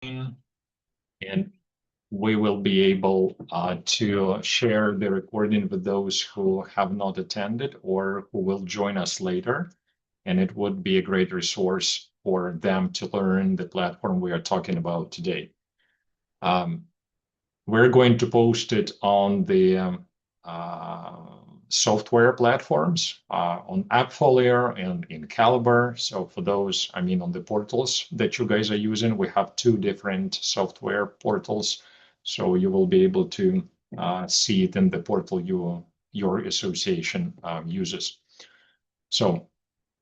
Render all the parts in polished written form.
and we will be able to share the recording with those who have not attended or who will join us later. And it would be a great resource for them to learn the platform we are talking about today. We're going to post it on the software platforms, on AppFolio and in Caliber. So for those, I mean, on the portals that you guys are using, we have two different software portals. So you will be able to see it in the portal your association uses. So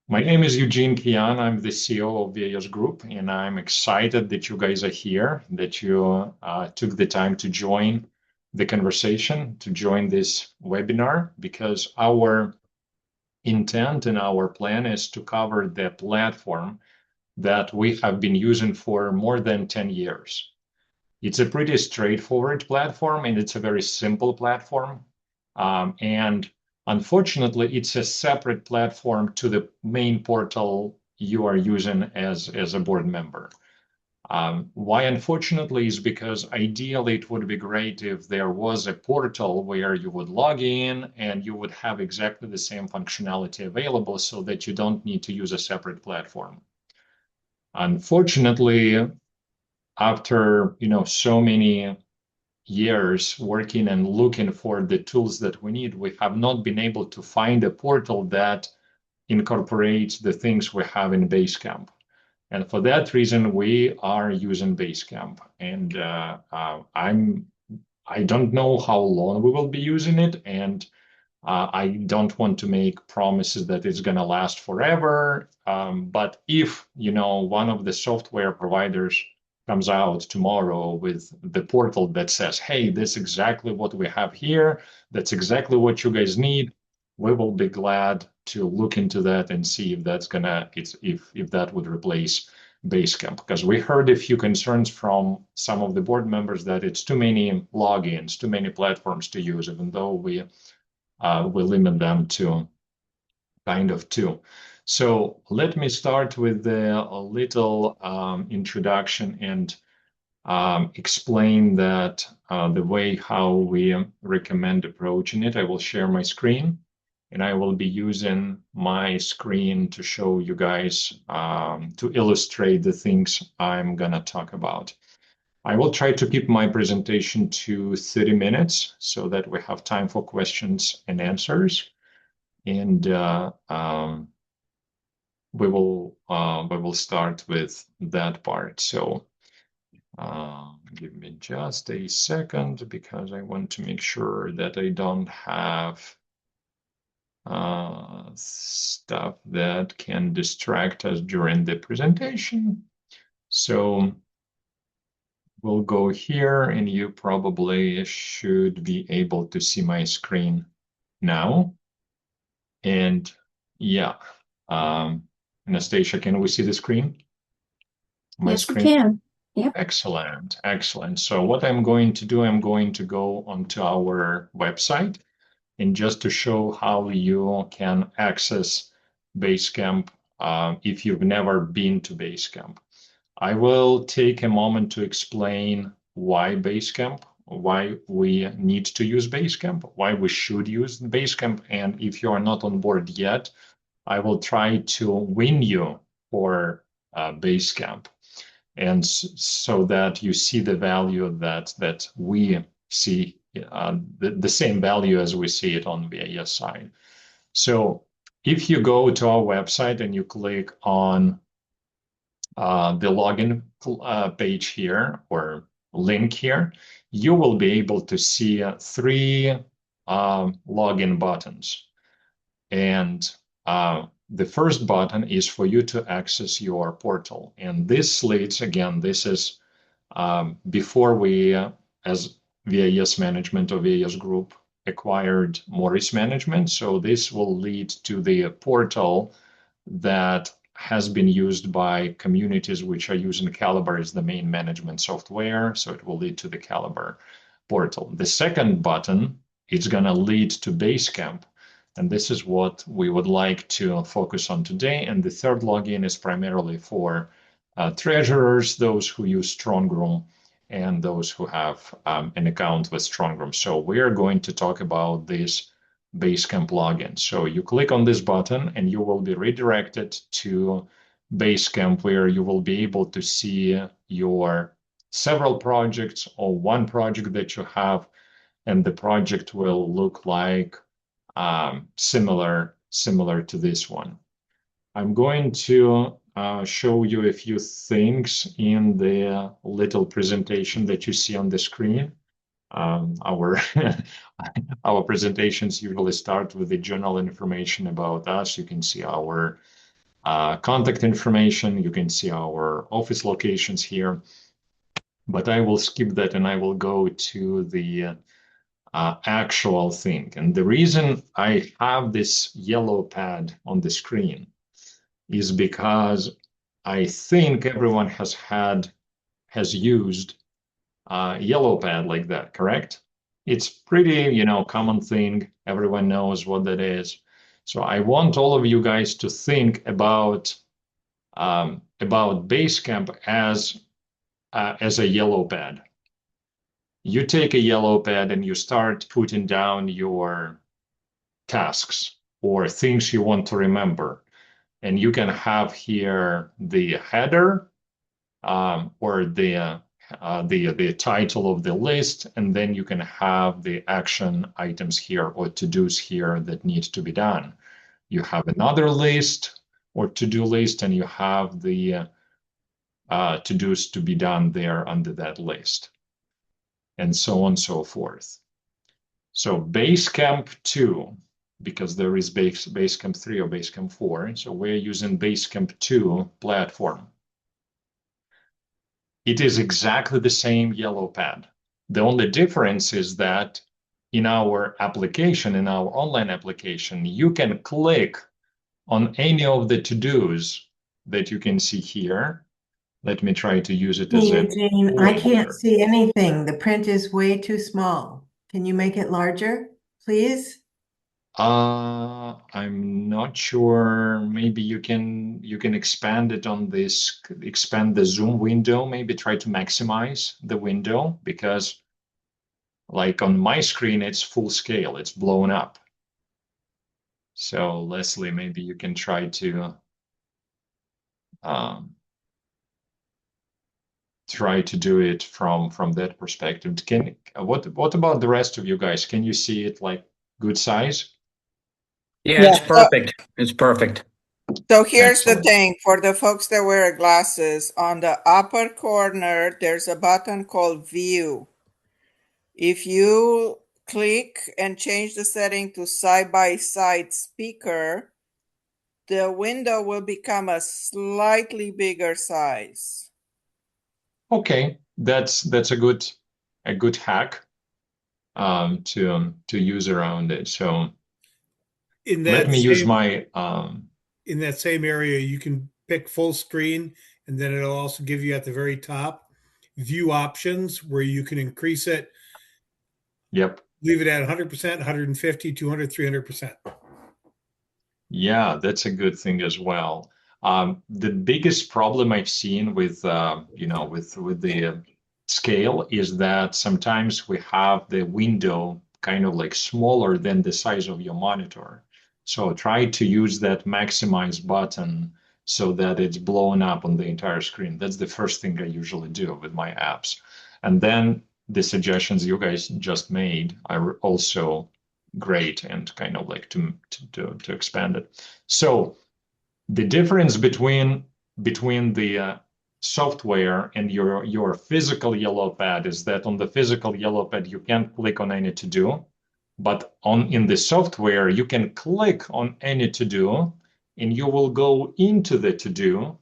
my name is Eugene Kian. I'm the CEO of VIS Group, and I'm excited that you guys are here, that you took the time to join the conversation, to join this webinar, because our intent and our plan is to cover the platform that we have been using for more than 10 years. It's a pretty straightforward platform, and it's a very simple platform. And unfortunately, it's a separate platform to the main portal you are using as a board member. Why unfortunately is because ideally it would be great if there was a portal where you would log in and you would have exactly the same functionality available so that you don't need to use a separate platform. Unfortunately, after so many years working and looking for the tools that we need, we have not been able to find a portal that incorporates the things we have in Basecamp. And for that reason, we are using Basecamp. And I don't know how long we will be using it, and I don't want to make promises that it's going to last forever. But if one of the software providers comes out tomorrow with the portal that says, hey, that's exactly what we have here, that's exactly what you guys need, we will be glad to look into that and see if that's if that would replace Basecamp. Because we heard a few concerns from some of the board members that it's too many logins, too many platforms to use, even though we limit them to kind of two. So let me start with a little introduction and explain that the way how we recommend approaching it. I will share my screen, and I will be using my screen to show you guys, to illustrate the things I'm gonna talk about. I will try to keep my presentation to 30 minutes so that we have time for questions and answers. And we will start with that part. So give me just a second because I want to make sure that I don't have stuff that can distract us during the presentation. So we'll go here, and you probably should be able to see my screen now. And yeah, Anastasia, can we see the screen? Yes, screen? We can. Yep. Excellent, excellent. So what I'm going to do, I'm going to go onto our website, and just to show how you can access Basecamp if you've never been to Basecamp. I will take a moment to explain why Basecamp, why we need to use Basecamp, why we should use Basecamp, and if you are not on board yet, I will try to win you for Basecamp, and so that you see the value that we see, the same value as we see it on VIS side. So if you go to our website and you click on the login page here or link here, you will be able to see three login buttons. And the first button is for you to access your portal. And this leads, again, this is before we, as VIS management or VIS group, acquired Morris management. So this will lead to the portal that has been used by communities which are using Caliber as the main management software. So it will lead to the Caliber portal. The second button is going to lead to Basecamp. And this is what we would like to focus on today. And the third login is primarily for treasurers, those who use StrongRoom, and those who have an account with StrongRoom. So we are going to talk about this Basecamp login. So you click on this button and you will be redirected to Basecamp, where you will be able to see your several projects or one project that you have, and the project will look like similar to this one. I'm going to show you a few things in the little presentation that you see on the screen. Our our presentations usually start with the general information about us. You can see our contact information. You can see our office locations here. But I will skip that and I will go to the actual thing. And the reason I have this yellow pad on the screen is because I think everyone has used a yellow pad like that, correct? It's pretty, common thing. Everyone knows what that is. So I want all of you guys to think about Basecamp as a yellow pad. You take a yellow pad and you start putting down your tasks or things you want to remember. And you can have here the header or the title of the list, and then you can have the action items here or to-dos here that need to be done. You have another list or to-do list, and you have the to-dos to be done there under that list, and so on and so forth. So Basecamp 2, because there is Basecamp 3 or Basecamp 4, so we're using Basecamp 2 platform. It is exactly the same yellow pad. The only difference is that in our application, in our online application, you can click on any of the to-dos that you can see here. Let me try to use it as a Eugene, I can't see anything. The print is way too small. Can you make it larger, please? I'm not sure. Maybe you can expand it on this, expand the zoom window, maybe try to maximize the window, because like on my screen, it's full scale, it's blown up. So Leslie, maybe you can try to do it from that perspective. What about the rest of you guys? Can you see it like good size? Yeah, it's perfect. It's perfect. So here's the thing for the folks that wear glasses. On the upper corner, there's a button called View. If you click and change the setting to side-by-side speaker, the window will become a slightly bigger size. Okay, that's a good hack to use around it. So let me use my in that same area, you can pick full screen, and then it'll also give you at the very top view options where you can increase it. Yep. Leave it at 100%, 150, 200, 300%. Yeah, that's a good thing as well. The biggest problem I've seen with with the scale is that sometimes we have the window kind of like smaller than the size of your monitor. So try to use that maximize button so that it's blown up on the entire screen. That's the first thing I usually do with my apps. And then the suggestions you guys just made are also great and kind of like to expand it. So the difference between the software and your physical yellow pad is that on the physical yellow pad you can't click on any to do, but in the software you can click on any to do and you will go into the to do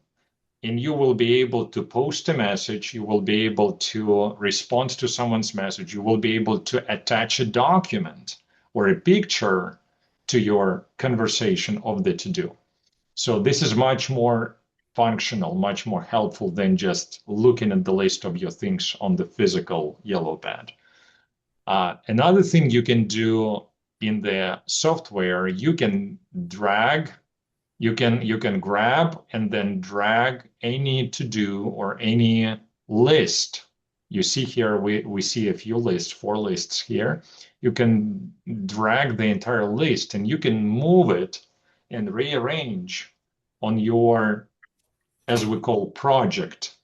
and you will be able to post a message, you will be able to respond to someone's message, you will be able to attach a document or a picture to your conversation of the to do. So this is much more functional, much more helpful than just looking at the list of your things on the physical yellow pad. Another thing you can do in the software, you can drag you can grab and then drag any to-do or any list. You see here, we see a few lists, 4 lists here. You can drag the entire list and you can move it and rearrange on your, as we call, project.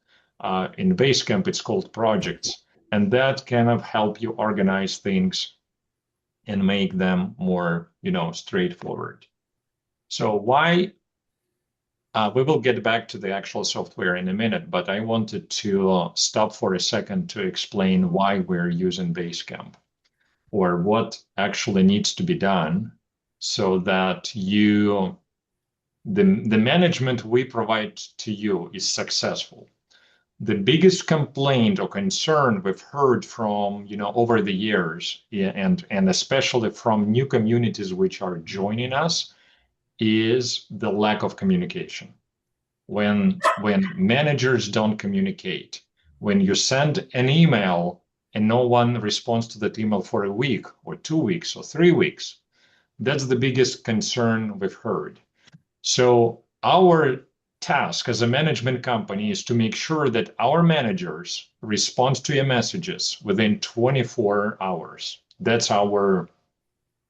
In Basecamp, it's called projects. And that kind of help you organize things and make them more, straightforward. So why, we will get back to the actual software in a minute, but I wanted to stop for a second to explain why we're using Basecamp, or what actually needs to be done so that the management we provide to you is successful. The biggest complaint or concern we've heard from, over the years, and especially from new communities which are joining us, is the lack of communication. When managers don't communicate, when you send an email and no one responds to that email for a week or 2 weeks or 3 weeks, that's the biggest concern we've heard. So our task as a management company is to make sure that our managers respond to your messages within 24 hours. That's our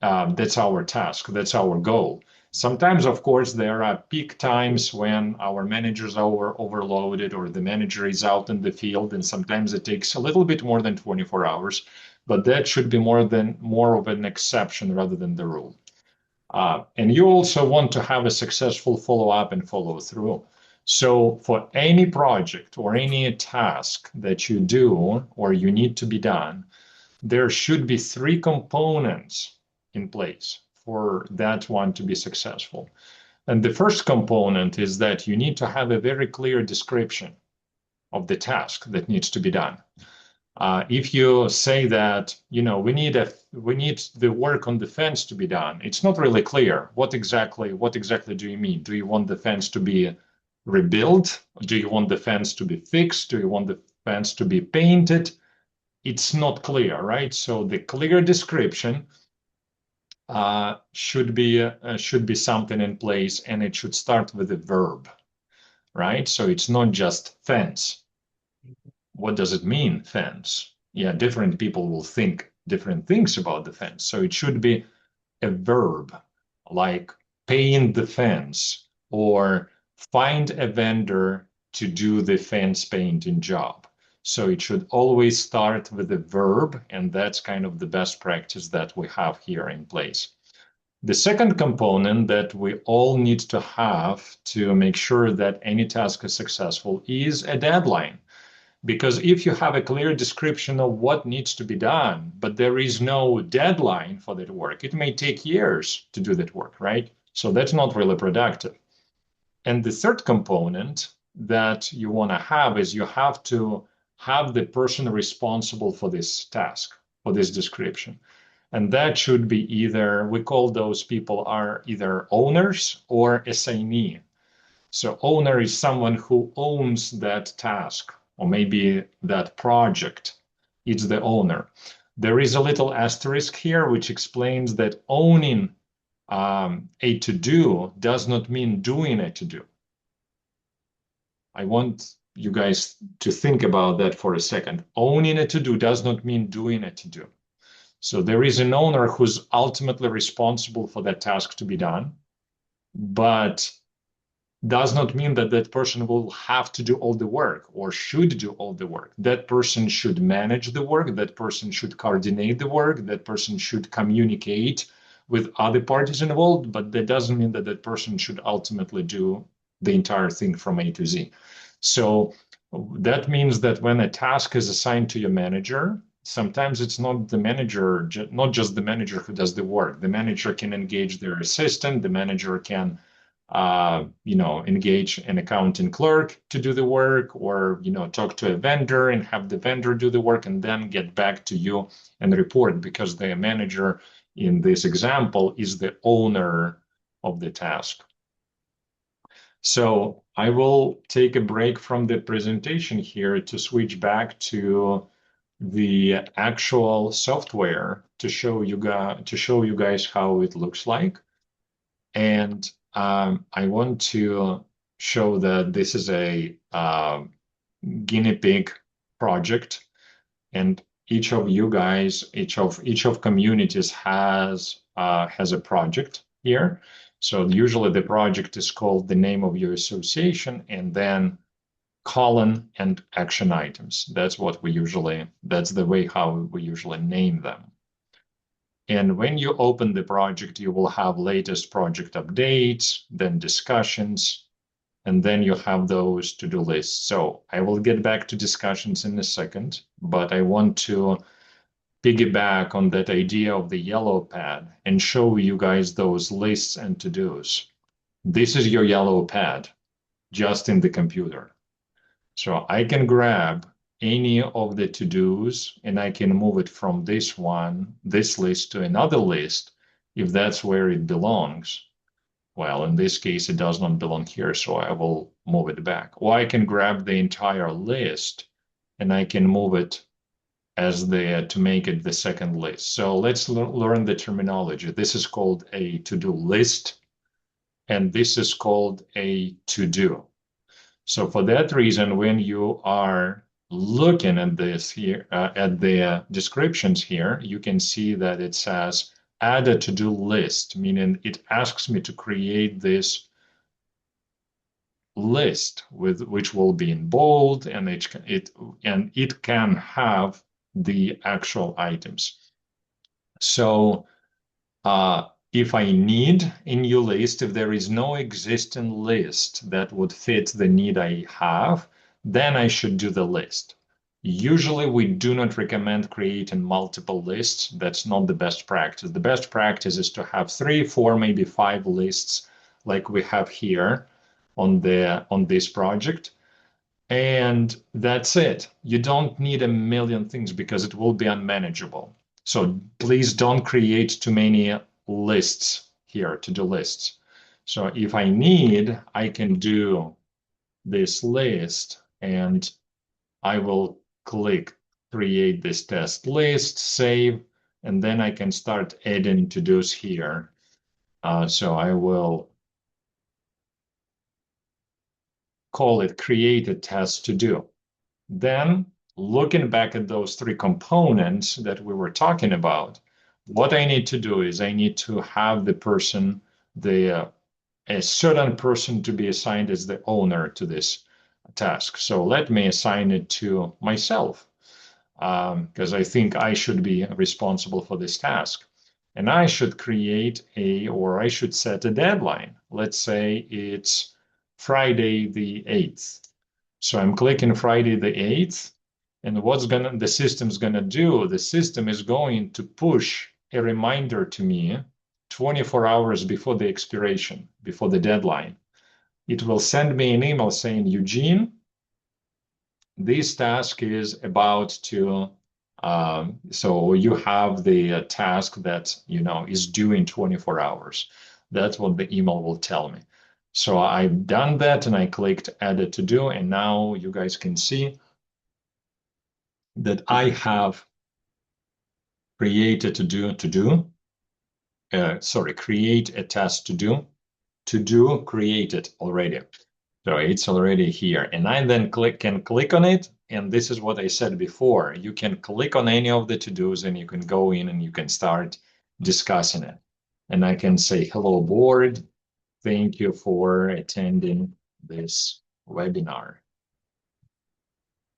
task. That's our goal. Sometimes, of course, there are peak times when our managers are overloaded or the manager is out in the field, and sometimes it takes a little bit more than 24 hours, but that should be more of an exception rather than the rule. And you also want to have a successful follow-up and follow-through. So for any project or any task that you do or you need to be done, there should be 3 components in place for that one to be successful. And the first component is that you need to have a very clear description of the task that needs to be done. If you say that, we need the work on the fence to be done, it's not really clear. What exactly do you mean? Do you want the fence to be rebuilt? Do you want the fence to be fixed? Do you want the fence to be painted? It's not clear, right? So the clear description should be something in place, and it should start with a verb, right? So it's not just fence. What does it mean, fence? Yeah, different people will think different things about the fence. So it should be a verb, like paint the fence or find a vendor to do the fence painting job. So it should always start with a verb, and that's kind of the best practice that we have here in place. The second component that we all need to have to make sure that any task is successful is a deadline. Because if you have a clear description of what needs to be done, but there is no deadline for that work, it may take years to do that work, right? So that's not really productive. And the third component that you want to have is you have to have the person responsible for this task, for this description. And that should be either, we call those people are either owners or assignee. So owner is someone who owns that task, or maybe that project. It's the owner. There is a little asterisk here which explains that owning a to-do does not mean doing a to-do. I want you guys to think about that for a second. Owning a to-do does not mean doing a to-do. So there is an owner who's ultimately responsible for that task to be done, but does not mean that that person will have to do all the work or should do all the work. That person should manage the work, that person should coordinate the work, that person should communicate with other parties involved, but that doesn't mean that that person should ultimately do the entire thing from A to Z. So that means that when a task is assigned to your manager, sometimes it's not the manager, not just the manager who does the work. The manager can engage their assistant, the manager can engage an accounting clerk to do the work, or, talk to a vendor and have the vendor do the work and then get back to you and report, because the manager in this example is the owner of the task. So I will take a break from the presentation here to switch back to the actual software to show you guys how it looks like. And I want to show that this is a guinea pig project, and each of you guys, each of communities has a project here. So usually the project is called the name of your association, and then colon and action items. That's the way how we usually name them. And when you open the project, you will have latest project updates, then discussions, and then you have those to-do lists. So I will get back to discussions in a second, but I want to piggyback on that idea of the yellow pad and show you guys those lists and to-dos. This is your yellow pad, just in the computer. So I can grab any of the to-dos and I can move it from this list to another list if that's where it belongs. Well, in this case, it does not belong here, so I will move it back. Or I can grab the entire list and I can move it to make it the second list. So let's learn the terminology. This is called a to-do list, and this is called a to-do. So for that reason, when you are looking at this here, at the descriptions here, you can see that it says add a to-do list, meaning it asks me to create this list which will be in bold, and it can have the actual items. So if I need a new list, if there is no existing list that would fit the need I have, then I should do the list. Usually, we do not recommend creating multiple lists. That's not the best practice. The best practice is to have 3, 4, maybe 5 lists like we have here on this project. And that's it. You don't need a million things because it will be unmanageable. So please don't create too many lists here, to-do lists. So if I need, I can do this list and I will click create this test list, save, and then I can start adding to-dos here. So I will call it create a test to do. Then looking back at those 3 components that we were talking about, what I need to do is I need to have the person, a certain person to be assigned as the owner to this task. So let me assign it to myself, because I think I should be responsible for this task. And I should I should set a deadline. Let's say it's Friday the 8th. So I'm clicking Friday the 8th, and the system's gonna do, the system is going to push a reminder to me 24 hours before the expiration, before the deadline. It will send me an email saying, Eugene, this task is about to, so you have the task that, is due in 24 hours. That's what the email will tell me. So I've done that and I clicked add a to do, and now you guys can see that I have created create a task to do created already. So it's already here, and I then can click on it, and this is what I said before. You can click on any of the to-dos and you can go in and you can start discussing it. And I can say, hello board, thank you for attending this webinar.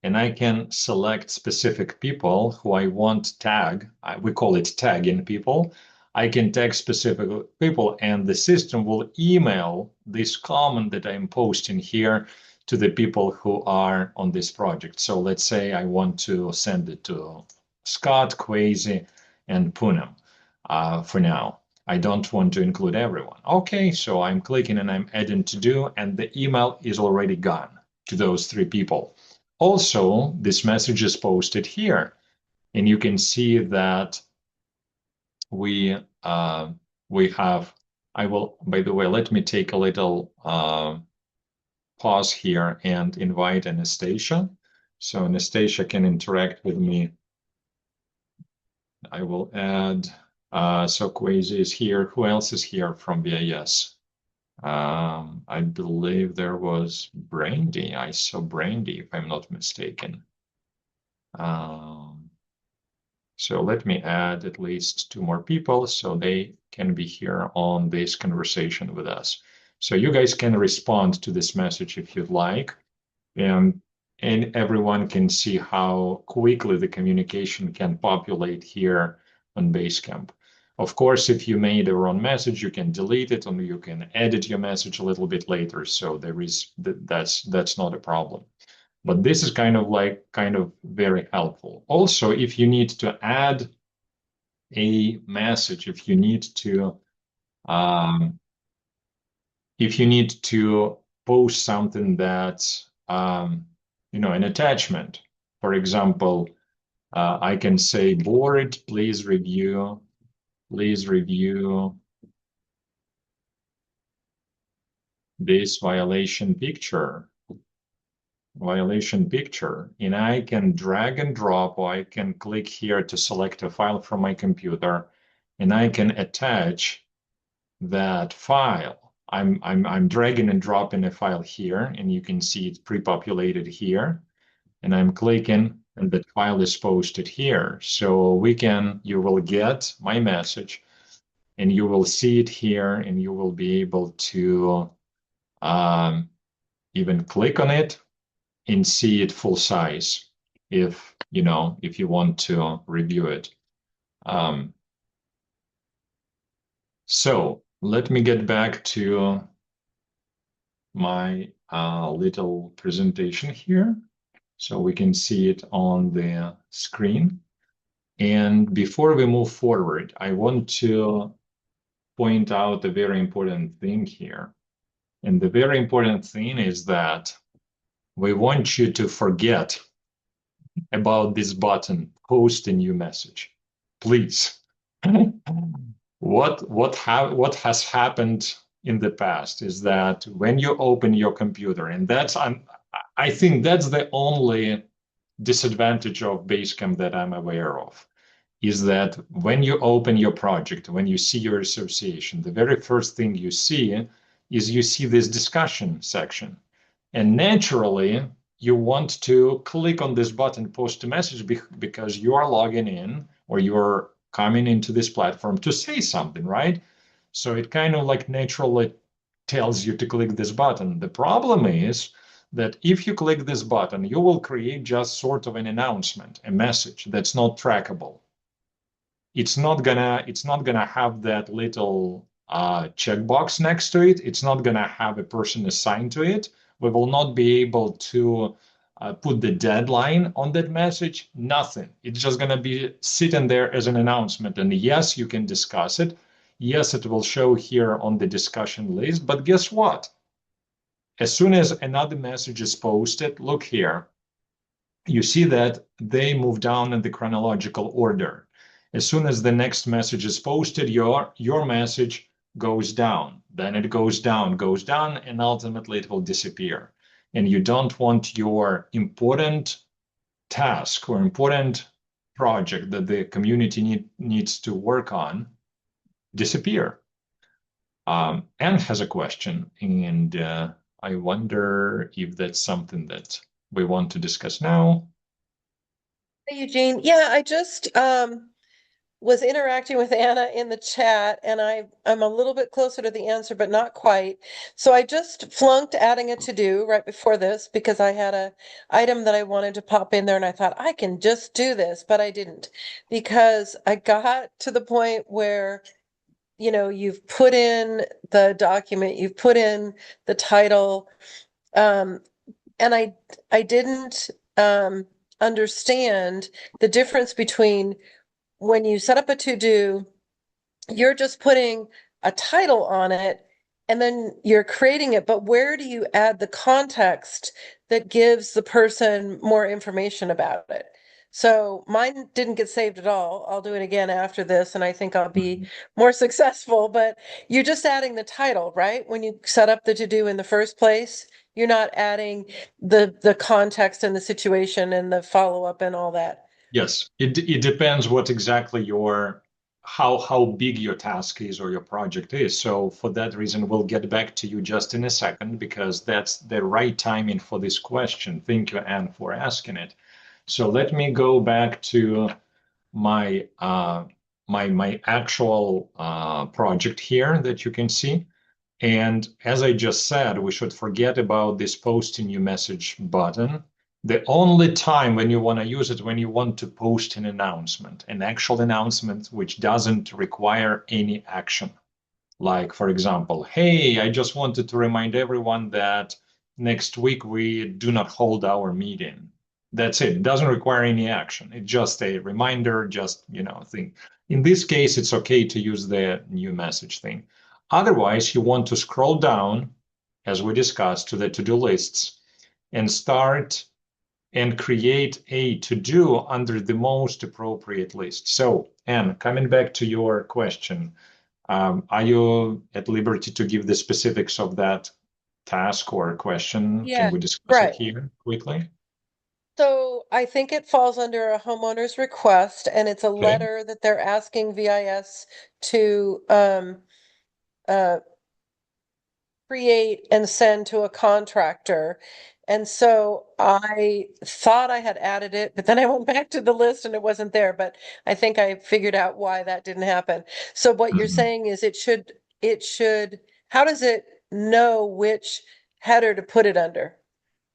And I can select specific people who I want tag. We call it tagging people. I can tag specific people, and the system will email this comment that I'm posting here to the people who are on this project. So let's say I want to send it to Scott, Quasi, and Poonam for now. I don't want to include everyone. Okay, so I'm clicking and I'm adding to do, and the email is already gone to those 3 people. Also, this message is posted here, and you can see that we have, by the way, let me take a little pause here and invite Anastasia. So Anastasia can interact with me. I will add, so Quasi is here. Who else is here from VIS? I believe there was Brandy. I saw Brandy, if I'm not mistaken. So let me add at least 2 more people so they can be here on this conversation with us. So you guys can respond to this message if you'd like, and everyone can see how quickly the communication can populate here on Basecamp. Of course, if you made a wrong message, you can delete it, and you can edit your message a little bit later. So that's not a problem. But this is kind of very helpful. Also, if you need to add a message, if you need to post something that's an attachment, for example, I can say, board, please review this violation picture, and I can drag and drop, or I can click here to select a file from my computer, and I can attach that file. I'm dragging and dropping a file here, and you can see it's pre-populated here, and I'm clicking, and that file is posted here. So you will get my message, and you will see it here, and you will be able to even click on it and see it full size if you want to review it. So let me get back to my little presentation here so we can see it on the screen. And before we move forward, I want to point out a very important thing here. And the very important thing is that we want you to forget about this button, post a new message, please. What has happened in the past is that when you open your computer, and I think that's the only disadvantage of Basecamp that I'm aware of, is that when you open your project, when you see your association, the very first thing you see is this discussion section. And naturally, you want to click on this button, post a message, because you are logging in or you're coming into this platform to say something, right? So it kind of like naturally tells you to click this button. The problem is that if you click this button, you will create just sort of an announcement, a message that's not trackable. It's not gonna have that little checkbox next to it. It's not gonna have a person assigned to it. We will not be able to put the deadline on that message. Nothing. It's just gonna be sitting there as an announcement. And yes, you can discuss it. Yes, it will show here on the discussion list. But guess what? As soon as another message is posted, look here. You see that they move down in the chronological order. As soon as the next message is posted, your message goes down. Then it goes down, and ultimately it will disappear. And you don't want your important task or important project that the community needs to work on disappear. Anne has a question, and I wonder if that's something that we want to discuss now. Hey, Eugene. Yeah, I just was interacting with Anna in the chat, and I'm a little bit closer to the answer, but not quite. So I just flunked adding a to-do right before this because I had a item that I wanted to pop in there, and I thought I can just do this, but I didn't, because I got to the point where you've put in the document, you've put in the title, and I didn't understand the difference between when you set up a to-do, you're just putting a title on it and then you're creating it. But where do you add the context that gives the person more information about it? So mine didn't get saved at all. I'll do it again after this, and I think I'll be more successful. But you're just adding the title, right? When you set up the to-do in the first place, you're not adding the context and the situation and the follow-up and all that. Yes, it depends what exactly your how big your task is or your project is. So for that reason, we'll get back to you just in a second, because that's the right timing for this question. Thank you, Anne, for asking it. So let me go back to my my actual project here that you can see. And as I just said, we should forget about this post a new message button. The only time when you want to use it, when you want to post an actual announcement, which doesn't require any action. Like, for example, hey, I just wanted to remind everyone that next week we do not hold our meeting. That's it. It doesn't require any action. It's just a reminder, just, thing. In this case, it's okay to use the new message thing. Otherwise, you want to scroll down, as we discussed, to the to-do lists and start and create a to-do under the most appropriate list. So, Anne, coming back to your question, are you at liberty to give the specifics of that task or question? Yeah, Can we discuss right. it here quickly? So I think it falls under a homeowner's request, and it's a Okay. letter that they're asking VIS to uh, create and send to a contractor. And so I thought I had added it, but then I went back to the list and it wasn't there. But I think I figured out why that didn't happen. So what you're saying is how does it know which header to put it under?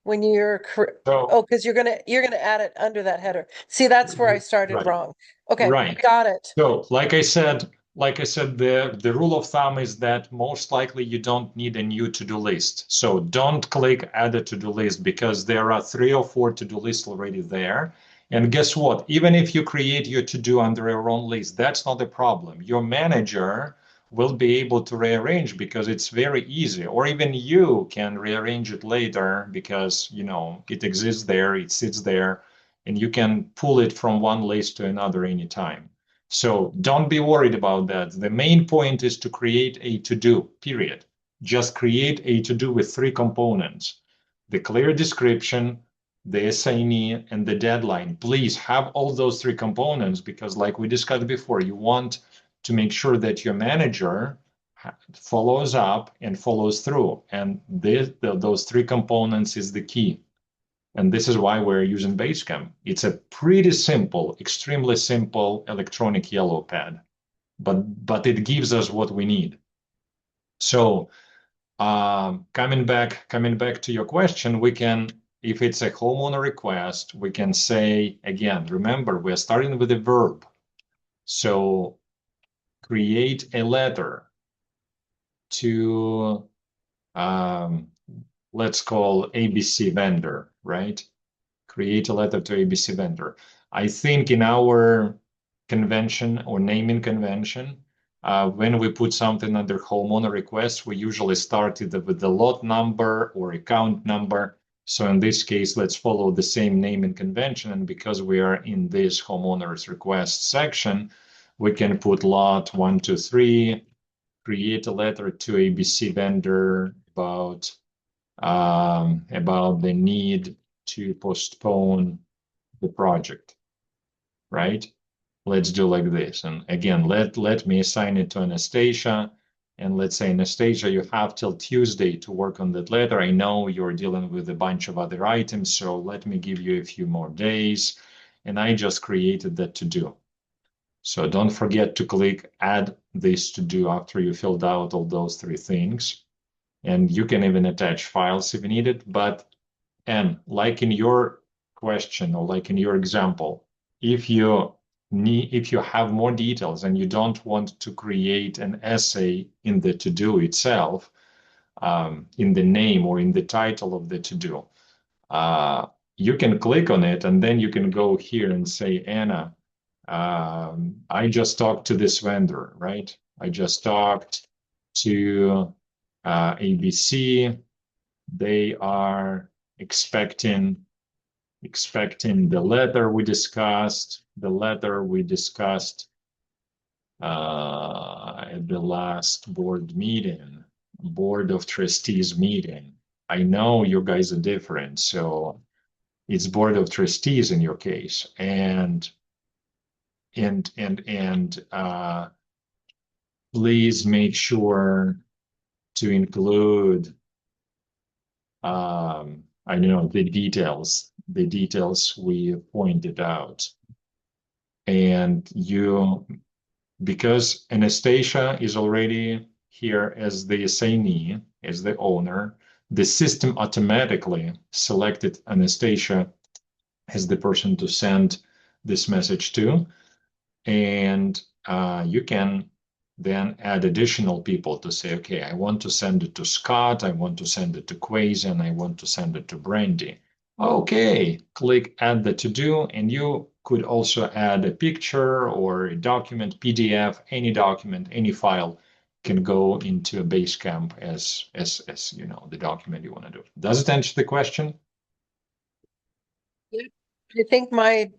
When you're because you're gonna add it under that header. See, that's where I started Right. wrong. Okay, Right. got it. So, like I said, the rule of thumb is that most likely you don't need a new to-do list. So don't click add a to-do list, because there are 3 or 4 to-do lists already there. And guess what? Even if you create your to-do under your own list, that's not a problem. Your manager will be able to rearrange, because it's very easy. Or even you can rearrange it later, because it exists there, it sits there, and you can pull it from one list to another anytime. So don't be worried about that. The main point is to create a to-do, period. Just create a to-do with 3 components: the clear description, the assignee, and the deadline. Please have all those 3 components, because like we discussed before, you want to make sure that your manager follows up and follows through. And those 3 components is the key. And this is why we're using Basecamp. It's a pretty simple, extremely simple electronic yellow pad, but it gives us what we need. So coming back to your question, we can, if it's a homeowner request, we can say, again, remember, we're starting with a verb. So create a letter to, let's call ABC vendor, right? Create a letter to ABC vendor. I think in our convention or naming convention, when we put something under homeowner request, we usually start either with the lot number or account number. So in this case, let's follow the same naming convention. And because we are in this homeowner's request section, we can put lot 123, create a letter to ABC vendor about the need to postpone the project, right? Let's do like this. And again, let me assign it to Anastasia. And let's say, Anastasia, you have till Tuesday to work on that letter. I know you're dealing with a bunch of other items, so let me give you a few more days. And I just created that to do. So don't forget to click add this to do after you filled out all those 3 things. And you can even attach files if needed. But, and like in your question or like in your example, if you have more details and you don't want to create an essay in the to-do itself, in the name or in the title of the to-do, you can click on it, and then you can go here and say, Anna, I just talked to this vendor, right? I just talked to ABC. They are expecting the letter we discussed, at the last board of trustees meeting. I know you guys are different, so it's board of trustees in your case. And please make sure to include I don't know, the details we pointed out. And because Anastasia is already here as the assignee, as the owner, the system automatically selected Anastasia as the person to send this message to. And you can then add additional people to say, okay, I want to send it to Scott, I want to send it to Quasi, and I want to send it to Brandy. Okay, click add the to-do, and you could also add a picture or a document, PDF, any document, any file can go into a Basecamp as you know, the document you want to do. Does it answer the question? I think my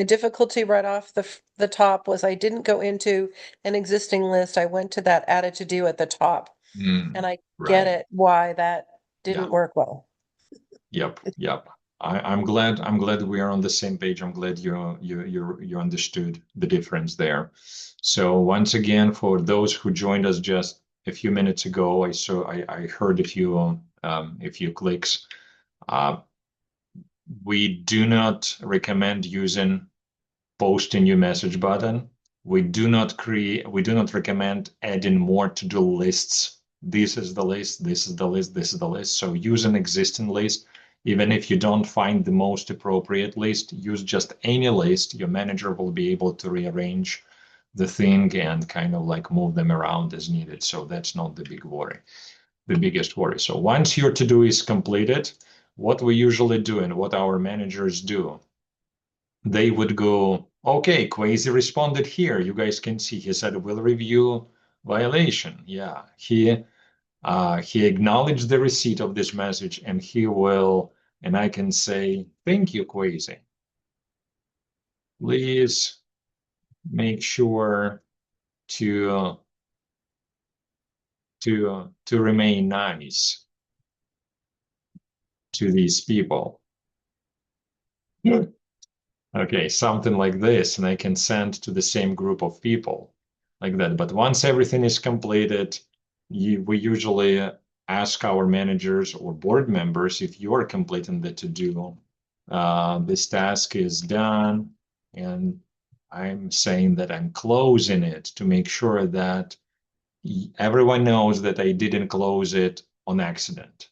difficulty right off the top was I didn't go into an existing list. I went to that added to do at the top. And I get it why that didn't work well. Yep. I'm glad we are on the same page. I'm glad you understood the difference there. So once again, for those who joined us just a few minutes ago, I heard a few clicks. We do not recommend using post a new message button. We do not recommend adding more to-do lists. This is the list, this is the list, this is the list. So use an existing list. Even if you don't find the most appropriate list, use just any list. Your manager will be able to rearrange the thing and kind of like move them around as needed. So that's not the biggest worry. So once your to-do is completed, what we usually do and what our managers do, they would go, okay, Quasi responded here. You guys can see he said, we'll review violation. Yeah, he acknowledged the receipt of this message and he will, and I can say, thank you, Quasi. Please make sure to remain nice to these people. Okay, something like this, and I can send to the same group of people like that. But once everything is completed, we usually ask our managers or board members if you are completing the to-do. This task is done, and I'm saying that I'm closing it to make sure that everyone knows that I didn't close it on accident,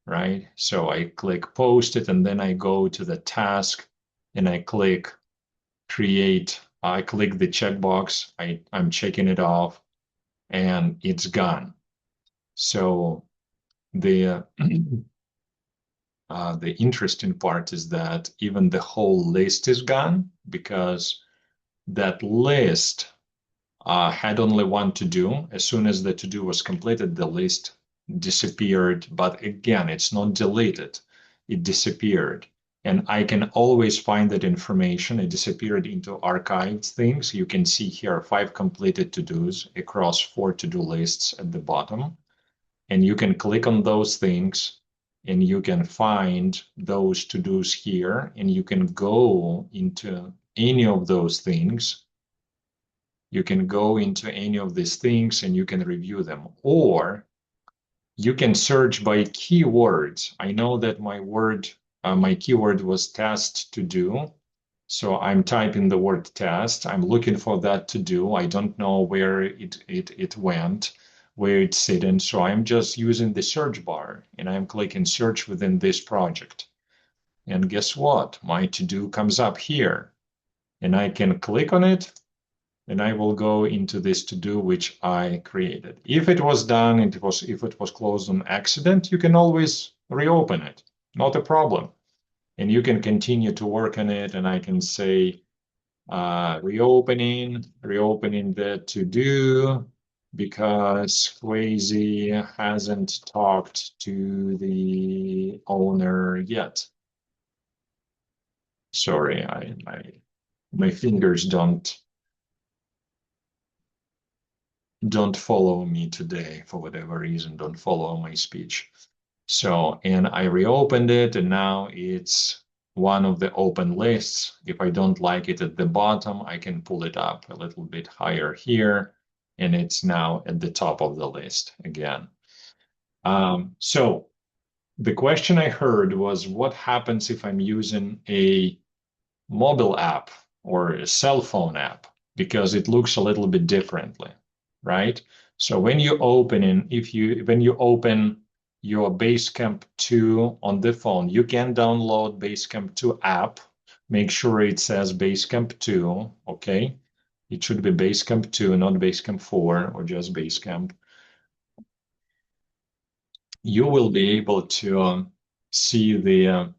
right? So I click post it, and then I go to the task, and I click create. I click the checkbox. I'm checking it off, and it's gone. So the interesting part is that even the whole list is gone because that list had only one to do. As soon as the to do was completed, the list disappeared. But again, it's not deleted. It disappeared. And I can always find that information. It disappeared into archived things. You can see here 5 completed to-dos across 4 to-do lists at the bottom. And you can click on those things and you can find those to-dos here, and you can go into any of those things. You can go into any of these things and you can review them, or you can search by keywords. I know that my keyword was test to do. So I'm typing the word test. I'm looking for that to do. I don't know where it went, where it's sitting. So I'm just using the search bar and I'm clicking search within this project. And guess what? My to do comes up here and I can click on it and I will go into this to do which I created. If it was done, if it was closed on accident, you can always reopen it. Not a problem. And you can continue to work on it, and I can say reopening the to-do because Quasi hasn't talked to the owner yet. Sorry, my fingers don't follow me today for whatever reason, don't follow my speech. So, and I reopened it and now it's one of the open lists. If I don't like it at the bottom, I can pull it up a little bit higher here, and it's now at the top of the list again. So the question I heard was, what happens if I'm using a mobile app or a cell phone app? Because it looks a little bit differently, right? So when you open when you open your Basecamp 2 on the phone, you can download Basecamp 2 app. Make sure it says Basecamp 2, okay? It should be Basecamp 2, not Basecamp 4 or just Basecamp. You will be able to see the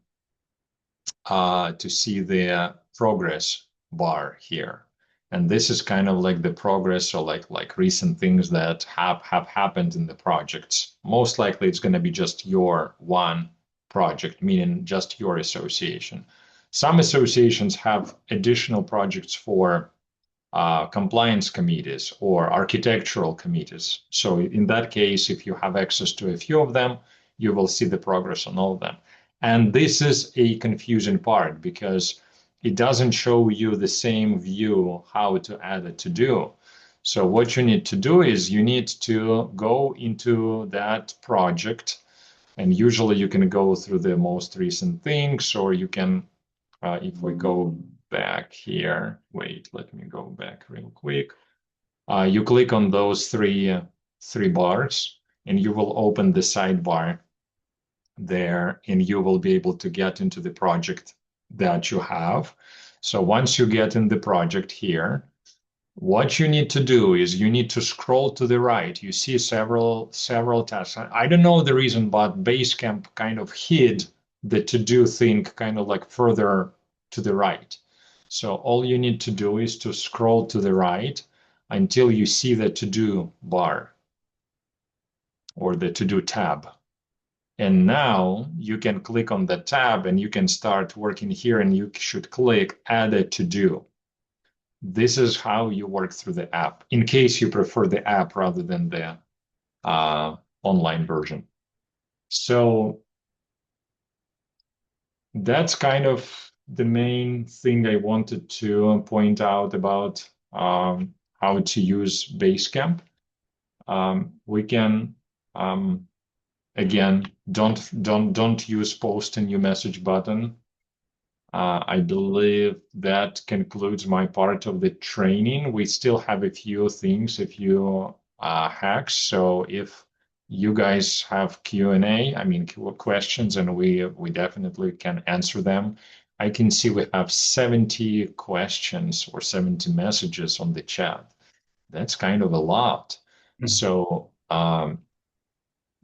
progress bar here. And this is kind of like the progress or like recent things that have happened in the projects. Most likely it's going to be just your one project, meaning just your association. Some associations have additional projects for compliance committees or architectural committees. So in that case, if you have access to a few of them, you will see the progress on all of them. And this is a confusing part because it doesn't show you the same view how to add a to-do. So what you need to do is you need to go into that project, and usually you can go through the most recent things, or you can, if we go back here, wait, let me go back real quick. You click on those three bars, and you will open the sidebar there, and you will be able to get into the project that you have. So once you get in the project here, what you need to do is you need to scroll to the right. You see several tasks. I don't know the reason, but Basecamp kind of hid the to-do thing kind of like further to the right. So all you need to do is to scroll to the right until you see the to-do bar or the to-do tab. And now you can click on the tab and you can start working here, and you should click add a to-do. This is how you work through the app, in case you prefer the app rather than the online version. So that's kind of the main thing I wanted to point out about how to use Basecamp. We can again, don't use post a new message button. I believe that concludes my part of the training. We still have a few things, a few hacks. So if you guys have Q&A, I mean questions, and we definitely can answer them. I can see we have 70 questions or 70 messages on the chat. That's kind of a lot. So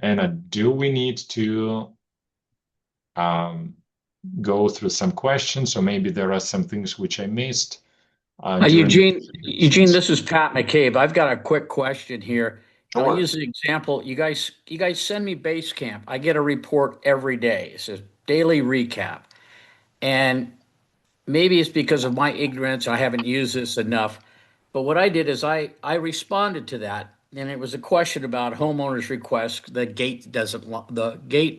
Anna, do we need to go through some questions, or maybe there are some things which I missed? Eugene, this is Pat McCabe. I've got a quick question here. Sure. I'll use an example. You guys send me Basecamp. I get a report every day. It says daily recap. And maybe it's because of my ignorance. I haven't used this enough. But what I did is I responded to that. And it was a question about homeowners' request. The gate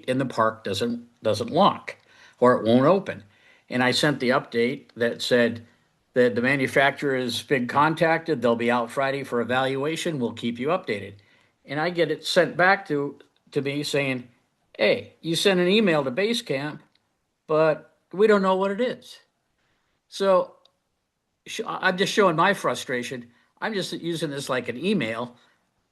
in the park doesn't lock, or it won't open. And I sent the update that said that the manufacturer has been contacted. They'll be out Friday for evaluation. We'll keep you updated. And I get it sent back to me saying, hey, you sent an email to Basecamp, but we don't know what it is. So I'm just showing my frustration. I'm just using this like an email,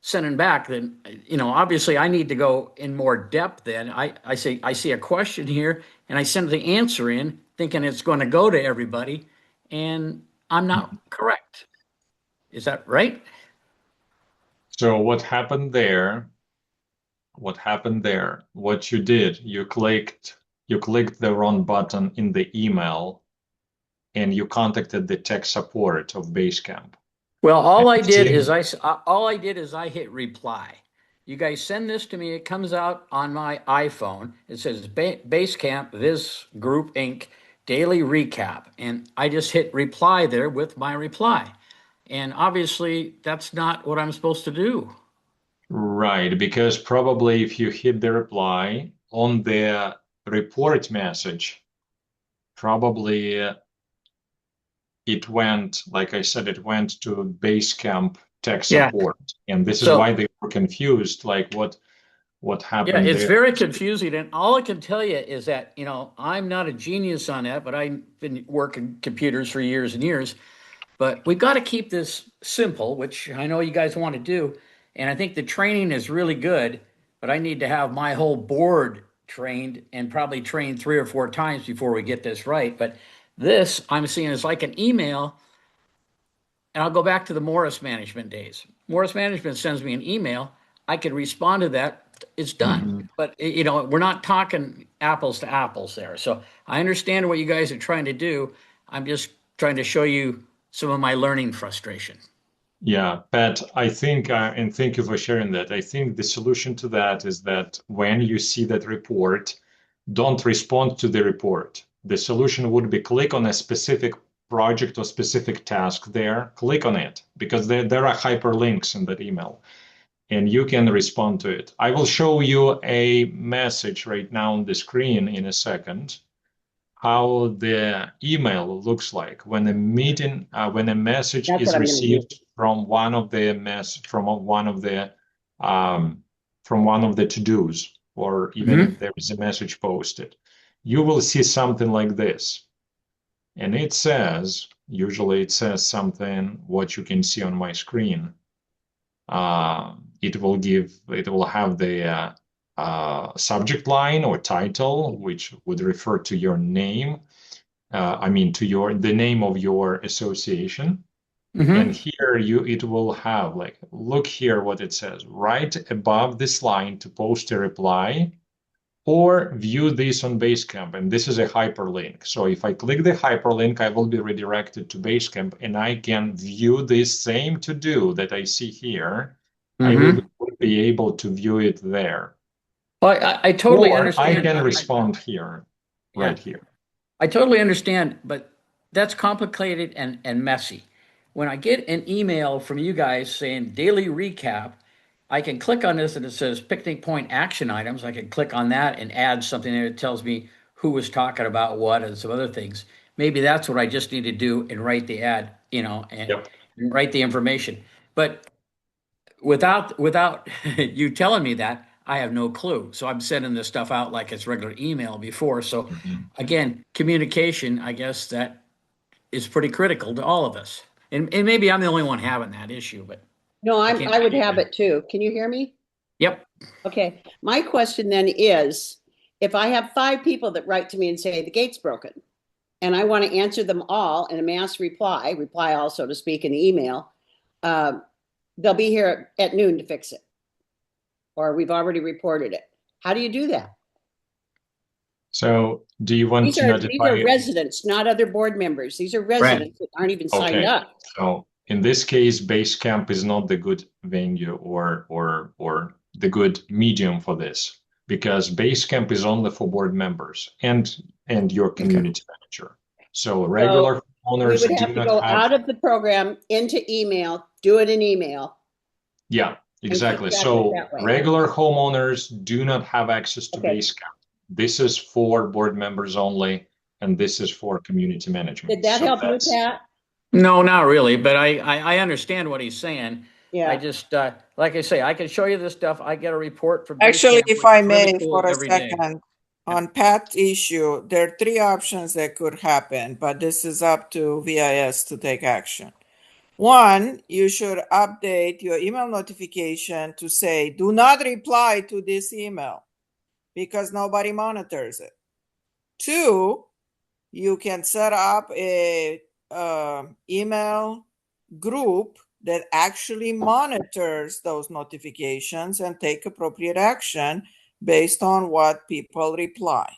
sending back. Then, obviously I need to go in more depth. Then I see a question here, and I send the answer in thinking it's going to go to everybody, and I'm not correct. Is that right? So what happened there? What you did, you clicked the wrong button in the email, and you contacted the tech support of Basecamp. Well, all I did is I hit reply. You guys send this to me. It comes out on my iPhone. It says Basecamp VIS Group Inc. Daily Recap, and I just hit reply there with my reply. And obviously, that's not what I'm supposed to do. Right, because probably if you hit the reply on the report message, probably it went, like I said, it went to Basecamp tech Yeah. support. And this is So- why they were confused, like what Yeah, happened it's there. very confusing. And all I can tell you is that, you know, I'm not a genius on that, but I've been working computers for years and years. But we've got to keep this simple, which I know you guys want to do. And I think the training is really good, but I need to have my whole board trained and probably trained 3 or 4 times before we get this right. But this I'm seeing is like an email. And I'll go back to the Morris Management days. Morris Management sends me an email. I can respond to that. It's done. But you know, we're not talking apples to apples there. So I understand what you guys are trying to do. I'm just trying to show you some of my learning frustration. Yeah, Pat, I think, and thank you for sharing that. I think the solution to that is that when you see that report, don't respond to the report. The solution would be click on a specific project or specific task there, click on it, because there are hyperlinks in that email, and you can respond to it. I will show you a message right now on the screen in a second, how the email looks like when a meeting, when a message That's is what I'm gonna received from one of the from one of the to-dos, or even if there is a message posted, you will see something like this. And it says, usually it says something what you can see on my screen. It will have the subject line or title, which would refer to your name. I mean, to the name of your association. And here it will have, like, look here what it says. Right above this line to post a reply or view this on Basecamp. And this is a hyperlink. So if I click the hyperlink, I will be redirected to Basecamp, and I can view this same to-do that I see here. I will be able to view it there. Well, I totally Or understand. I can respond here, right here. I totally understand, but that's complicated and messy. When I get an email from you guys saying daily recap, I can click on this and it says picnic point action items. I can click on that and add something there that tells me who was talking about what and some other things. Maybe that's what I just need to do and write the ad, you know, and write the information. But without you telling me that, I have no clue. So I'm sending this stuff out like it's regular email before. So again, communication, I guess that is pretty critical to all of us. And maybe I'm the only one having that issue, but No, I can't- I would have it too. Can you hear me? Yep. Okay. My question then is, if I have 5 people that write to me and say the gate's broken, and I want to answer them all in a mass reply all, so to speak, in the email, they'll be here at noon to fix it. Or we've already reported it. How do you do that? So do you want These to notify? are residents, not other board members. These are residents that aren't even signed up. So in this case, Basecamp is not the good venue or the good medium for this, because Basecamp is only for board members and your community manager. So regular owners we would have to go out of the program into email, do it in email. Yeah, exactly. So regular homeowners do not have access to Basecamp. This is for board members only, and this is for community management. Did that help you, Pat? No, not really, but I understand what he's saying. Yeah. I just, like I say, I can show you this stuff. I get a report from Actually, Basecamp, if which I is really may, cool for a every day. second, on Pat's issue, there are 3 options that could happen, but this is up to VIS to take action. 1, you should update your email notification to say, do not reply to this email, because nobody monitors it. 2, you can set up a email group that actually monitors those notifications and take appropriate action based on what people reply.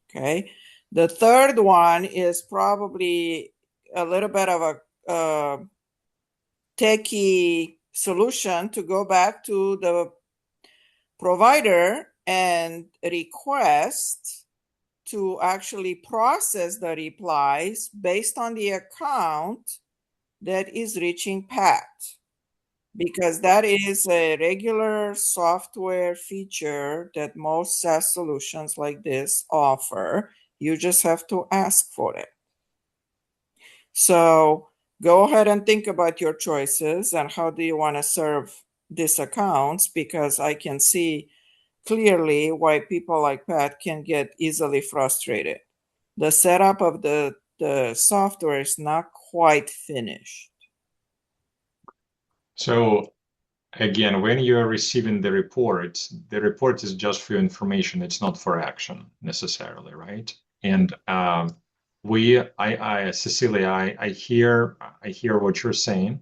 Okay. The third one is probably a little bit of a techie solution to go back to the provider and request to actually process the replies based on the account that is reaching Pat, because that is a regular software feature that most SaaS solutions like this offer. You just have to ask for it. So go ahead and think about your choices and how do you want to serve these accounts, because I can see clearly why people like Pat can get easily frustrated. The setup of the software is not quite finished. So again, when you're receiving the report is just for your information. It's not for action necessarily, right? And Cecilia, I hear what you're saying.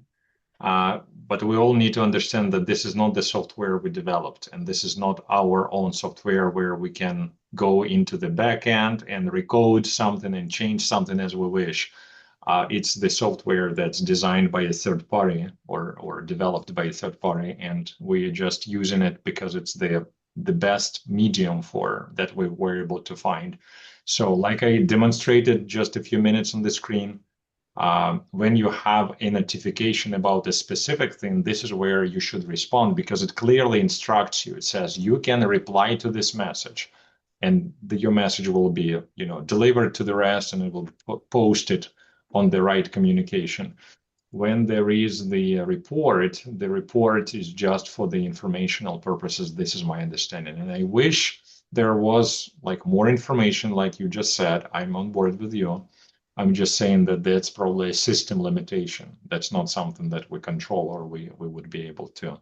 But we all need to understand that this is not the software we developed, and this is not our own software where we can go into the back end and recode something and change something as we wish. It's the software that's designed by a third party or developed by a third party, and we're just using it because it's the best medium for that we were able to find. So like I demonstrated just a few minutes on the screen, when you have a notification about a specific thing, this is where you should respond because it clearly instructs you. It says you can reply to this message, and your message will be, delivered to the rest, and it will be posted on the right communication. When there is the report is just for the informational purposes. This is my understanding, and I wish there was like more information, like you just said. I'm on board with you. I'm just saying that that's probably a system limitation. That's not something that we control or we would be able to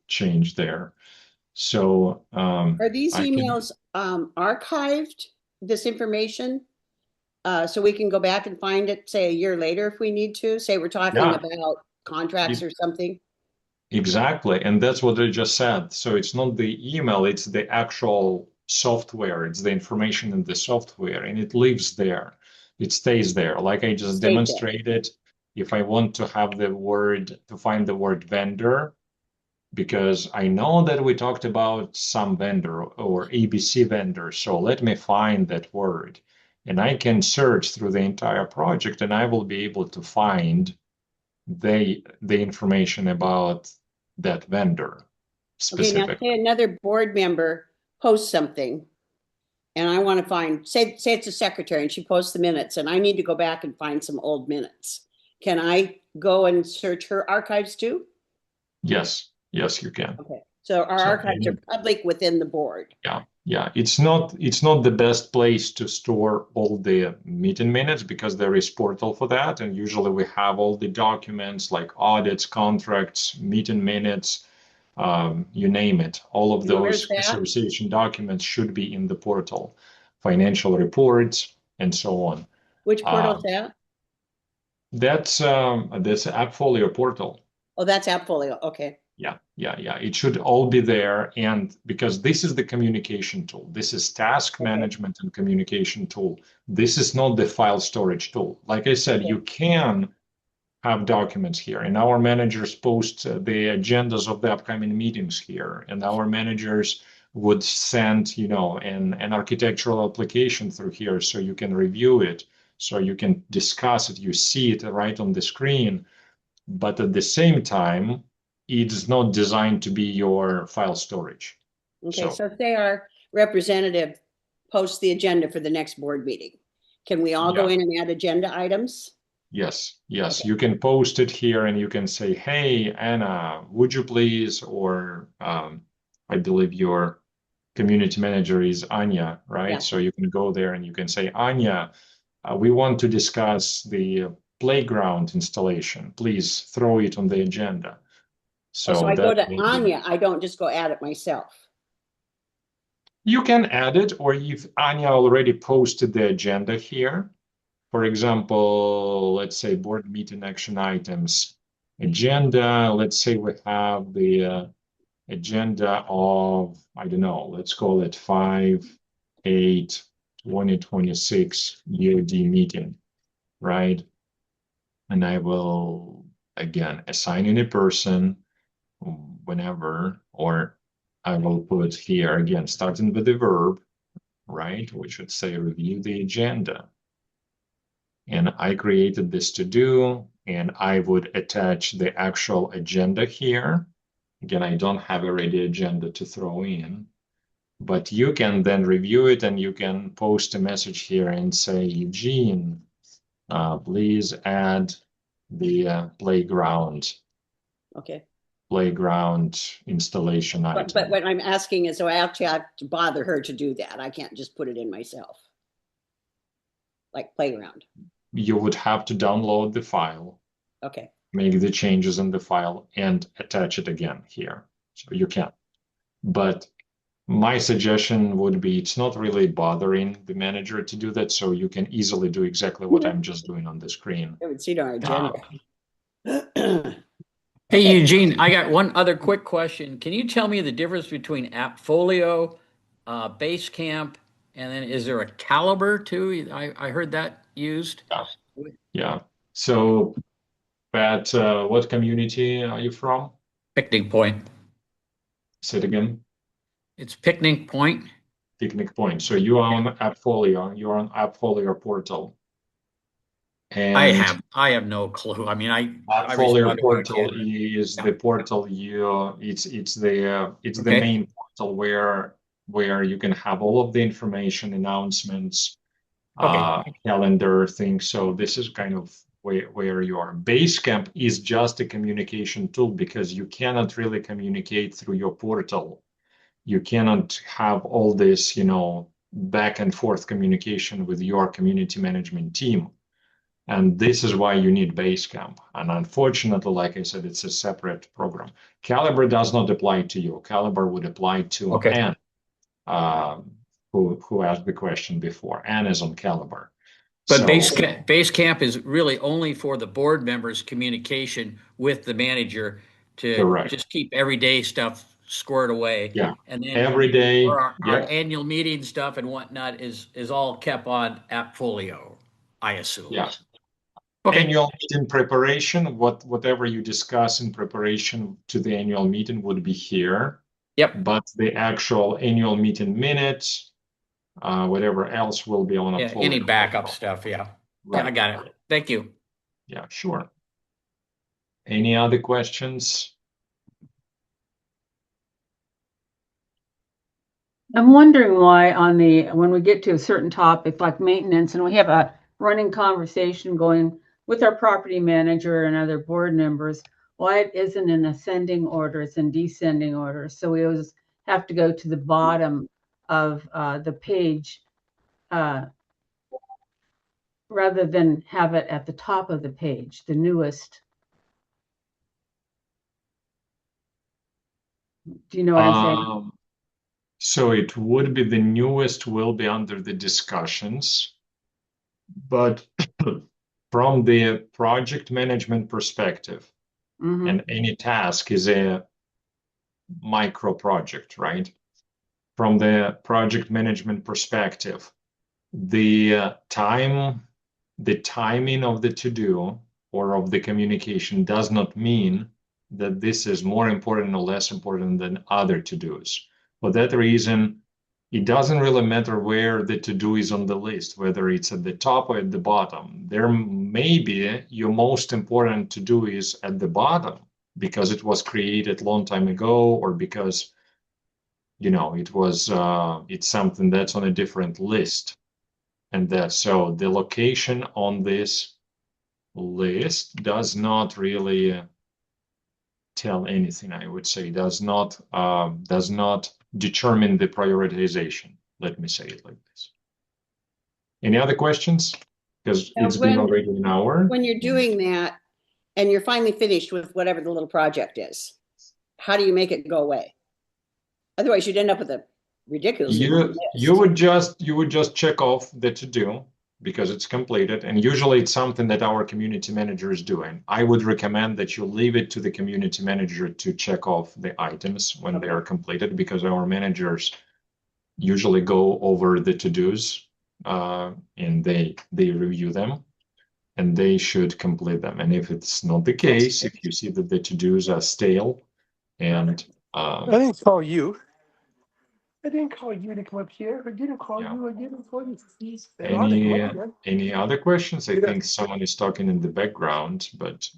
change there. So Are these I can, emails archived, this information? So we can go back and find it, say, a year later if we need to? Say we're talking yeah, about contracts or something? exactly. And that's what I just said. So it's not the email, it's the actual software. It's the information in the software, and it lives there. It stays there. Like I just Stay there. demonstrated, if I want to have to find the word vendor, because I know that we talked about some vendor or ABC vendor. So let me find that word. And I can search through the entire project, and I will be able to find the information about that vendor Okay, now specifically. say another board member posts something and I want to find, say it's a secretary and she posts the minutes and I need to go back and find some old minutes. Can I go and search her archives too? Yes, you can. Okay, so our So archives are public within the board. yeah, it's not the best place to store all the meeting minutes because there is portal for that, and usually we have all the documents like audits, contracts, meeting minutes, you name it. All of And where's those that? association documents should be in the portal, financial reports, and so on. Which portal is Um, that? that's AppFolio portal. Oh, that's Appfolio. Okay. Yeah. It should all be there. And because this is the communication tool, this is task management and communication tool. This is not the file storage tool. Like I said, Okay. you can have documents here, and our managers post the agendas of the upcoming meetings here, and our managers would send, an architectural application through here so you can review it, so you can discuss it, you see it right on the screen. But at the same time, it's not designed to be your file storage. Okay, so say our representative posts the agenda for the next board meeting. Can we all go in and add agenda items? Yes, Okay. you can post it here and you can say, hey, Anna, would you please, or I believe your community manager is Anya, right? Yeah. So you can go there and you can say, Anya, we want to discuss the playground installation. Please throw it on the agenda. So I go that to will be. Anya, I don't just go add it myself. You can add it, or if Anya already posted the agenda here, for example, let's say board meeting action items, agenda, let's say we have the agenda of, I don't know, let's call it 5/8/2026 BOD meeting, right? And I will, again, assign in a person whenever, or I will put here, again, starting with the verb, right? We should say review the agenda. And I created this to do, and I would attach the actual agenda here. Again, I don't have a ready agenda to throw in. But you can then review it and you can post a message here and say, Eugene, please add the playground Okay. installation item. But what I'm asking is, so I actually have to bother her to do that. I can't just put it in myself. Like playground. You would have to download the file, Okay. make the changes in the file, and attach it again here. So you can. But my suggestion would be it's not really bothering the manager to do that, so you can easily do exactly what I'm just doing on the screen. I would see it on our agenda. Hey, Okay. Eugene, I got one other quick question. Can you tell me the difference between Appfolio, Basecamp, and then is there a Caliber too? I heard that used. Yeah. So, Pat, what community are you from? Picnic Point. Say it again. It's Picnic Point. Picnic Point. So you are on Appfolio. You're on Appfolio portal. I And have no clue. I mean, I Appfolio responded when I portal can. is Yeah. the portal it's the Okay. main portal where you can have all of the information, announcements, Okay. calendar things. So this is kind of where you are. Basecamp is just a communication tool because you cannot really communicate through your portal. You cannot have all this, back and forth communication with your community management team. And this is why you need Basecamp. And unfortunately, like I said, it's a separate program. Caliber does not apply to you. Caliber would apply to Okay. Anne, who asked the question before. Anne is on Caliber. But So Basecamp is really only for the board members' communication with the manager to correct. just keep everyday stuff squared away. Yeah. And then Every day. for our Yeah. annual meeting stuff and whatnot is all kept on Appfolio, I assume. Yeah. Okay. Annual meeting preparation, whatever you discuss in preparation to the annual meeting would be here. Yep. But the actual annual meeting minutes, whatever else will be on a Yeah, any backup stuff. Yeah. Right. Yeah, I got it. Thank you. Yeah, sure. Any other questions? I'm wondering why when we get to a certain topic like maintenance and we have a running conversation going with our property manager and other board members, why it isn't in ascending order, it's in descending order. So we always have to go to the bottom of the page rather than have it at the top of the page, the newest. Do you know what I'm saying? So it would be the newest will be under the discussions, but from the project management perspective, and any task is a micro project, right? From the project management perspective, the timing of the to-do or of the communication does not mean that this is more important or less important than other to-dos. For that reason, it doesn't really matter where the to-do is on the list, whether it's at the top or at the bottom. There may be your most important to-do is at the bottom because it was created a long time ago or because it's something that's on a different list. And so the location on this list does not really tell anything, I would say, does not determine the prioritization. Let me say it like this. Any other questions? Because it's been already an hour. When you're doing that and you're finally finished with whatever the little project is, how do you make it go away? Otherwise, you'd end up with a ridiculous list. You would just check off the to-do because it's completed, and usually it's something that our community manager is doing. I would recommend that you leave it to the community manager to check off the items when they are completed, because our managers usually go over the to-dos and they review them and they should complete them. And if it's not the case, if you see that the to-dos are stale and I didn't call you. I didn't call you to come up here. I didn't call you. I didn't call you. Any other questions? I think someone is talking in the background, but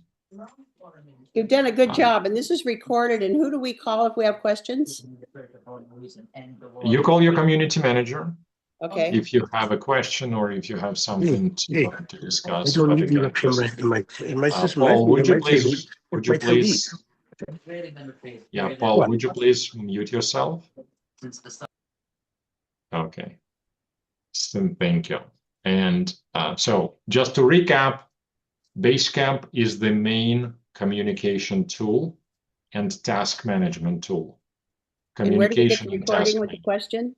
you've done a good job, and this is recorded. And who do we call if we have questions? You call your community manager Okay, if you have a question or if you have something Hey, to I discuss. don't But need you again, up in my system. I Paul, think would it you might say please, would you might say lead. please, yeah, Paul, What? would you please mute yourself? Okay, so thank you. And so just to recap, Basecamp is the main communication tool and task management tool. and where do we get the Communication and task recording with the management. question?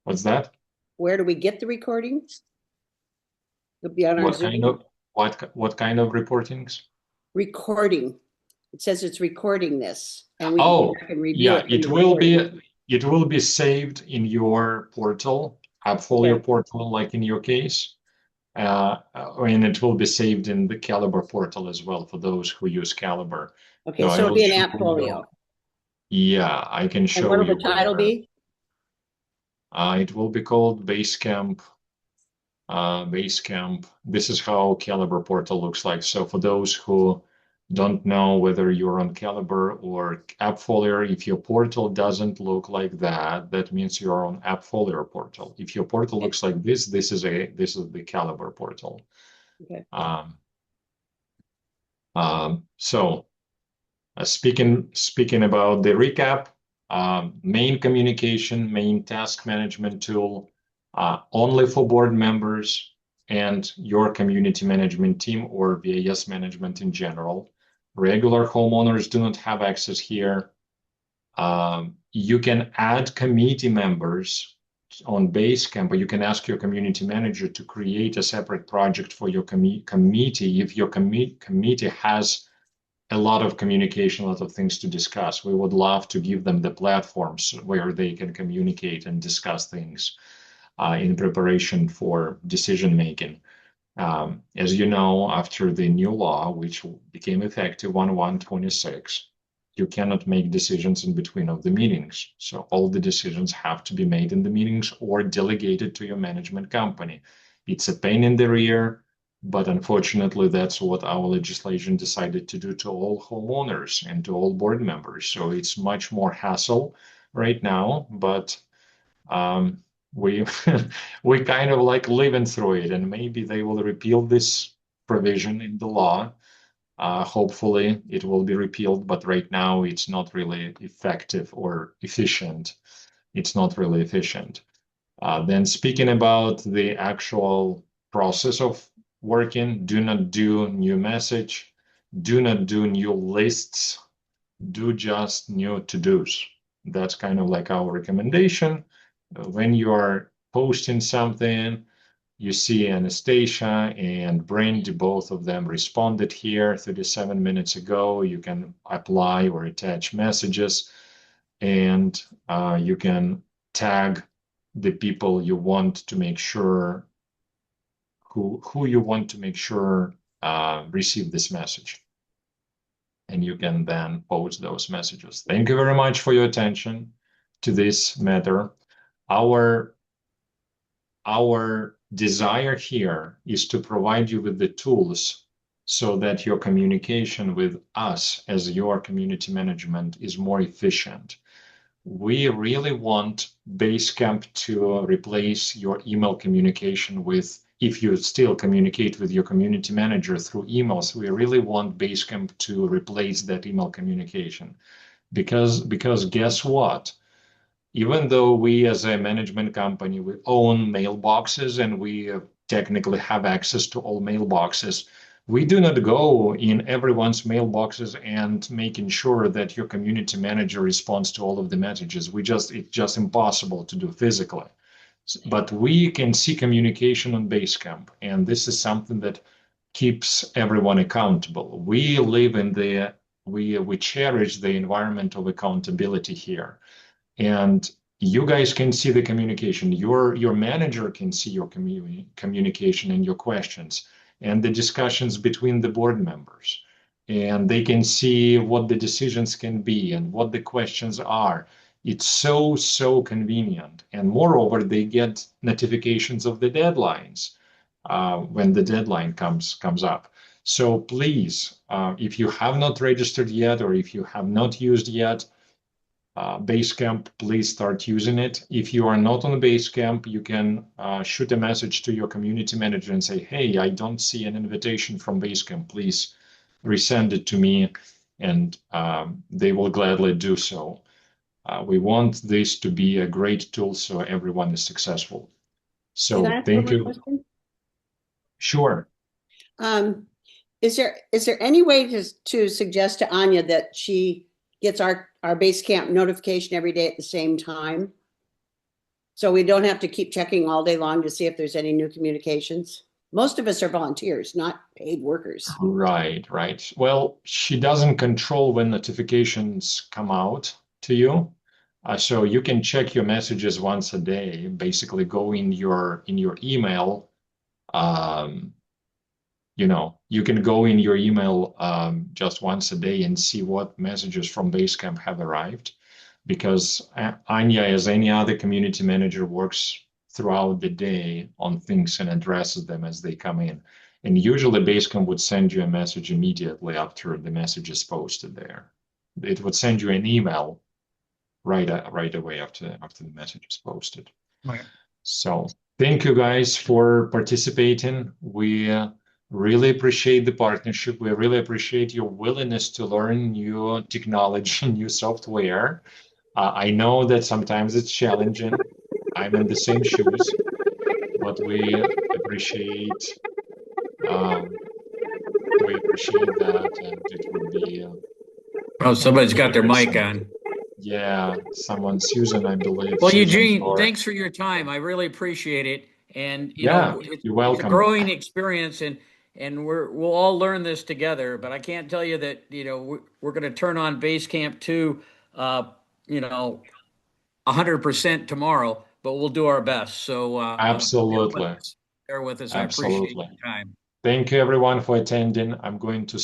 What's that? Where do we get the recording? It'll be on our What kind Zoom of what kind of reportings? recording. It says it's recording this, and we Oh, can review yeah, it from the recording. it will be saved in your portal, AppFolio Okay. portal, like in your case. And it will be saved in the Caliber portal as well for those who use Caliber. Okay, No, so I it'll will be an show AppFolio. you. Yeah, I can And show what'll you the title where. be? It will be called Basecamp. Basecamp. This is how Caliber portal looks like. So for those who don't know whether you're on Caliber or AppFolio, if your portal doesn't look like that, that means you're on AppFolio portal. If your portal looks like this, this is the Caliber portal. Okay. So speaking about the recap, main communication, main task management tool, only for board members and your community management team or VIS management in general. Regular homeowners do not have access here. You can add committee members on Basecamp, or you can ask your community manager to create a separate project for your committee if your committee has a lot of communication, a lot of things to discuss. We would love to give them the platforms where they can communicate and discuss things in preparation for decision making. As you know, after the new law, which became effective 1/1/26, you cannot make decisions in between of the meetings. So all the decisions have to be made in the meetings or delegated to your management company. It's a pain in the rear, but unfortunately, that's what our legislation decided to do to all homeowners and to all board members. So it's much more hassle right now, but we we kind of like living through it, and maybe they will repeal this provision in the law. Hopefully, it will be repealed, but right now it's not really effective or efficient. It's not really efficient. Then speaking about the actual process of working, do not do new message, do not do new lists, do just new to-dos. That's kind of like our recommendation. When you are posting something, you see Anastasia and Brandy, both of them responded here 37 minutes ago. You can apply or attach messages, and you can tag the people you want to make sure who you want to make sure receive this message. And you can then post those messages. Thank you very much for your attention to this matter. Our desire here is to provide you with the tools so that your communication with us as your community management is more efficient. We really want Basecamp to replace your email communication with, if you still communicate with your community manager through emails, we really want Basecamp to replace that email communication. Because guess what? Even though we as a management company, we own mailboxes and we technically have access to all mailboxes, we do not go in everyone's mailboxes and making sure that your community manager responds to all of the messages. It's just impossible to do physically. But we can see communication on Basecamp, and this is something that keeps everyone accountable. We cherish the environment of accountability here. And you guys can see the communication. Your manager can see your communication and your questions and the discussions between the board members. And they can see what the decisions can be and what the questions are. It's so convenient. And moreover, they get notifications of the deadlines when the deadline comes up. So please, if you have not registered yet or if you have not used yet, Basecamp, please start using it. If you are not on the Basecamp, you can shoot a message to your community manager and say, hey, I don't see an invitation from Basecamp. Please resend it to me, and they will gladly do so. We want this to be a great tool so everyone is successful. So Can I ask thank one you. more question? Sure. Is there any way to suggest to Anya that she gets our Basecamp notification every day at the same time? So we don't have to keep checking all day long to see if there's any new communications? Most of us are volunteers, not paid workers. Right. Well, she doesn't control when notifications come out to you. So you can check your messages once a day. Basically, go in your email. You can go in your email just once a day and see what messages from Basecamp have arrived, because Anya, as any other community manager, works throughout the day on things and addresses them as they come in. And usually Basecamp would send you a message immediately after the message is posted there. It would send you an email right away after the message is posted. Okay. So thank you guys for participating. We really appreciate the partnership. We really appreciate your willingness to learn new technology, new software. I know that sometimes it's challenging. I'm in the same shoes, but we appreciate that, and it would be. Oh, somebody's got their mic on. Yeah, someone, Susan, I believe. Well, Susan, Eugene, thanks for your time. I really appreciate it. And you're it's welcome. a growing experience, and we'll all learn this together. But I can't tell you that we're going to turn on Basecamp 2, 100% tomorrow. But we'll do our best. So absolutely, bear with us. I absolutely. appreciate your time. Thank you, everyone, for attending. I'm going to